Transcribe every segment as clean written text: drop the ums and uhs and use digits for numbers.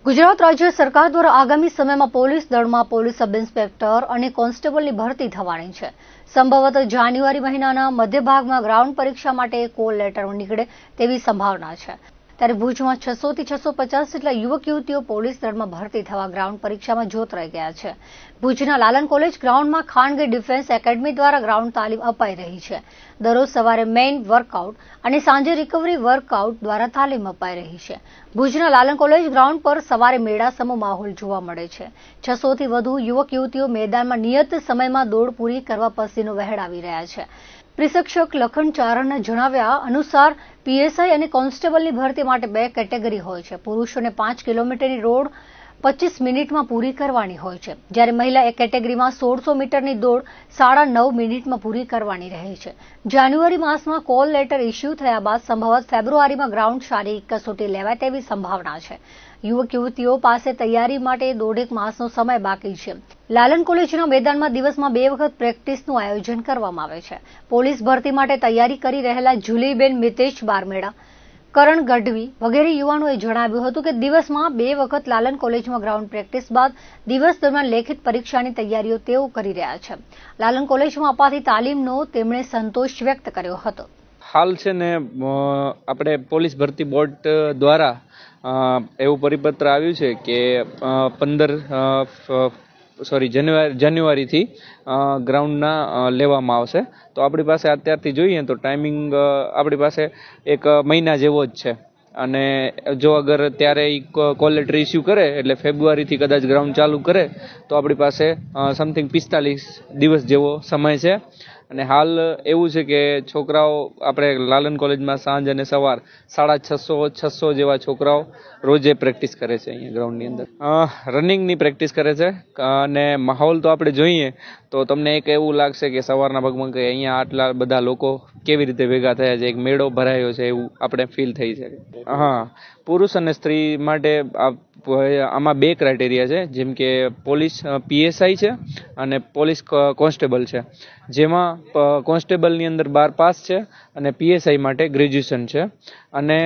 ગુજરાત રાજ્ય સરકાર દ્વારા આગામી સમયમાં પોલીસ દળમાં પોલીસ સબ ઇન્સ્પેક્ટર અને કોન્સ્ટેબલની ભરતી થવાની છે. સંભવતઃ જાન્યુઆરી મહિનાના મધ્યભાગમાં ગ્રાઉન્ડ પરીક્ષા માટે કોલ લેટર નીકળે તેવી સંભાવના છે. ત્યારે ભુજમાં 600 થી 650 જેટલા યુવક યુવતીઓ પોલીસ દળમાં ભરતી થવા ગ્રાઉન્ડ પરીક્ષામાં જોતરાઈ ગયા છે. ભુજના લાલન કોલેજ ગ્રાઉન્ડમાં ખાનગી ડિફેન્સ એકેડમી દ્વારા ગ્રાઉન્ડ તાલીમ અપાઈ રહી છે. દરરોજ સવારે મેઇન વર્કઆઉટ અને સાંજે રિકવરી વર્કઆઉટ દ્વારા તાલીમ અપાઈ રહી છે. ભુજના લાલન કોલેજ ગ્રાઉન્ડ પર સવારે મેળાસમો માહોલ જોવા મળે છે. 600 થી વધુ યુવક યુવતીઓ મેદાનમાં નિયત સમયમાં દોડ પૂરી કરવા પસીનો વહેડાવી રહ્યા છે. પ્રશિક્ષક લખન ચારણના જણાવ્યા અનુસાર પીએસઆઈ અને કોન્સ્ટેબલની ભરતી માટે 2 કેટેગરી હોય છે. પુરુષોને 5 કિલોમીટરની દોડ 25 મિનિટમાં પૂરી કરવાની હોય છે, જ્યારે મહિલા કેટેગરીમાં 1600 મીટરની દોડ 9.5 મિનિટમાં પૂરી કરવાની રહે છે. જાન્યુઆરી માસમાં કોલ લેટર ઇસ્યુ થયા બાદ સંભવત ફેબ્રુઆરીમાં ગ્રાઉન્ડ શારીરિક કસોટી લેવાય તેવી સંભાવના છે. યુવક યુવતીઓ પાસે તૈયારી માટે 1.5 માસનો સમય બાકી છે. લાલન કોલેજના મેદાનમાં દિવસમાં 2 વખત પ્રેક્ટિસનું આયોજન કરવામાં આવે છે. પોલીસ ભરતી માટે તૈયારી કરી રહેલા જુલીબેન મિતેશ બારમેડા, કરણ ગઢવી વગેરે યુવાનોએ જણાવ્યું હતું કે દિવસમાં 2 વખત લાલન કોલેજમાં ગ્રાઉન્ડ પ્રેક્ટિસ બાદ દિવસ દરમિયાન લેખિત પરીક્ષાની તૈયારીઓ તેઓ કરી રહ્યા છે. લાલન કોલેજમાં અપાતી તાલીમનો તેમણે સંતોષ વ્યક્ત કર્યો હતો. હાલ છે ને આપણે પોલીસ ભરતી બોર્ડ દ્વારા એવું પરિપત્ર આવ્યું છે કે જાન્યુઆરીથી ગ્રાઉન્ડના લેવામાં આવશે. તો આપણી પાસે અત્યારથી જોઈએ તો ટાઈમિંગ આપણી પાસે એક મહિના જેવો જ છે. અને જો અગર ત્યારે કોલ લેટર ઇસ્યુ કરે એટલે ફેબ્રુઆરીથી કદાચ ગ્રાઉન્ડ ચાલુ કરે તો આપણી પાસે સમથિંગ 45 દિવસ જેવો સમય છે. અને હાલ એવું છે કે છોકરાઓ આપણે લાલન કોલેજમાં સાંજ અને સવાર 650 જેવા છોકરાઓ રોજે પ્રેક્ટિસ કરે છે. અહીંયા ગ્રાઉન્ડની અંદર રનિંગની પ્રેક્ટિસ કરે છે. અને માહોલ તો આપણે જોઈએ તો તમને એક એવું લાગશે કે સવારના ભાગમાં કે અહીંયા આટલા બધા લોકો કેવી રીતે ભેગા થયા છે, એક મેળો ભરાયો છે એવું આપણે ફીલ થઈ છે. પુરુષ અને સ્ત્રી માટે આમાં 2 ક્રાઇટેરિયા છે, જેમ કે પોલીસ પીએસઆઈ છે અને પોલીસ કોન્સ્ટેબલ છે. જેમાં કોન્સ્ટેબલની અંદર 12 પાસ છે અને પીએસઆઈ માટે ગ્રેજ્યુએશન છે. અને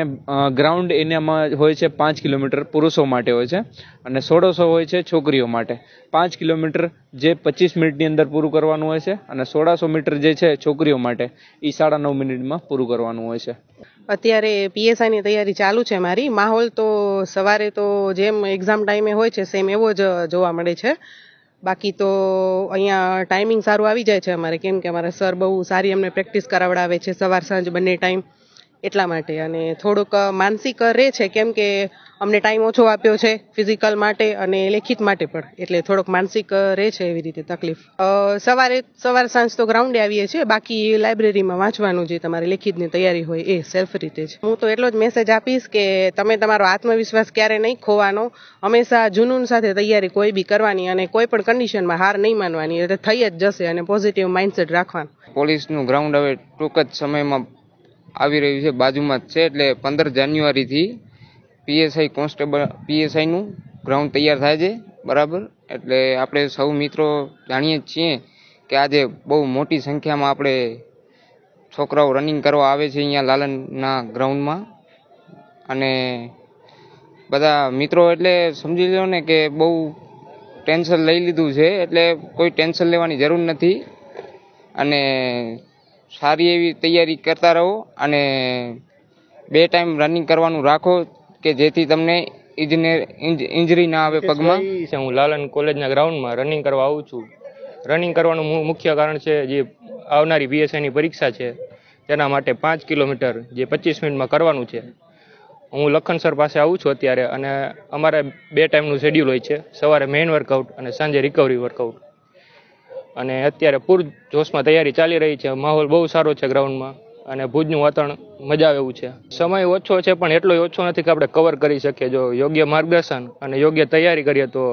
ગ્રાઉન્ડ એનામાં હોય છે 5 કિલોમીટર પુરુષો માટે હોય છે અને 1600 હોય છે છોકરીઓ માટે. 5 કિલોમીટર જે 25 મિનિટની અંદર પૂરું કરવાનું હોય છે અને 1600 મીટર જે છે છોકરીઓ માટે એ 9.5 મિનિટમાં પૂરું કરવાનું હોય છે. અત્યારે પીએસઆઈની તૈયારી ચાલુ છે મારી. માહોલ તો સવારે તો જેમ એક્ઝામ ટાઈમે હોય છે સેમ એવો જ જોવા મળે છે. બાકી તો અહીંયા ટાઈમિંગ સારું આવી જાય છે અમારે, કેમ કે અમારા સર બહુ સારી અમને પ્રેક્ટિસ કરાવડાવે છે સવાર સાંજ બંને ટાઈમ, એટલા માટે. અને થોડુંક માનસિક રહે છે કેમ કે અમને ટાઈમ ઓછો આપ્યો છે ફિઝિકલ માટે અને લેખિત માટે પણ, એટલે થોડોક માનસિક રહે છે એવી રીતે તકલીફ. સવાર સાંજ તો ગ્રાઉન્ડે આવીએ છીએ, બાકી લાઇબ્રેરીમાં વાંચવાનું જે તમારે લેખિતની તૈયારી હોય એ સેલ્ફ રીતે જ. હું તો એટલો જ મેસેજ આપીશ કે તમે તમારો આત્મવિશ્વાસ ક્યારે નહીં ખોવાનો, હંમેશા જુનૂન સાથે તૈયારી કોઈ બી કરવાની અને કોઈ પણ કન્ડિશનમાં હાર નહીં માનવાની, એટલે થઈ જ જશે. અને પોઝિટિવ માઇન્ડસેટ રાખવાનું. પોલીસનું ગ્રાઉન્ડ હવે ટૂંક જ સમયમાં આવી રહ્યું છે, બાજુમાં જ છે. એટલે 15 જાન્યુઆરીથી પીએસઆઈ કોન્સ્ટેબલ પીએસઆઈનું ગ્રાઉન્ડ તૈયાર થાય છે, બરાબર. એટલે આપણે સૌ મિત્રો જાણીએ જ છીએ કે આજે બહુ મોટી સંખ્યામાં આપણે છોકરાઓ રનિંગ કરવા આવે છે અહીંયા લાલનના ગ્રાઉન્ડમાં. અને બધા મિત્રો એટલે સમજી લો ને કે બહુ ટેન્શન લઈ લીધું છે, એટલે કોઈ ટેન્શન લેવાની જરૂર નથી. અને સારી એવી તૈયારી કરતા રહો અને 2 ટાઈમ રનિંગ કરવાનું રાખો કે જેથી તમને ઇન્જરી ના આવે પગમાં. હું લાલન કોલેજના ગ્રાઉન્ડમાં રનિંગ કરવા આવું છું. રનિંગ કરવાનું મુખ્ય કારણ છે જે આવનારી પીએસઆઈની પરીક્ષા છે તેના માટે 5 કિલોમીટર જે 25 મિનિટમાં કરવાનું છે. હું લખન સર પાસે આવું છું અત્યારે, અને અમારે 2 ટાઈમનું શેડ્યુલ હોય છે, સવારે મેઇન વર્કઆઉટ અને સાંજે રિકવરી વર્કઆઉટ. અને અત્યારે પૂર જોશમાં તૈયારી ચાલી રહી છે. માહોલ બહુ સારો છે ગ્રાઉન્ડમાં અને ભુજનું વાતાવરણ મજા આવે એવું છે. સમય ઓછો છે પણ એટલો ઓછો નથી કે આપણે કવર કરી શકીએ. જો યોગ્ય માર્ગદર્શન અને યોગ્ય તૈયારી કરીએ તો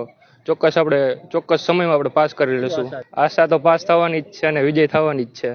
ચોક્કસ સમયમાં આપણે પાસ કરી લઈશું. આશા તો પાસ થવાની જ છે અને વિજય થવાની જ છે.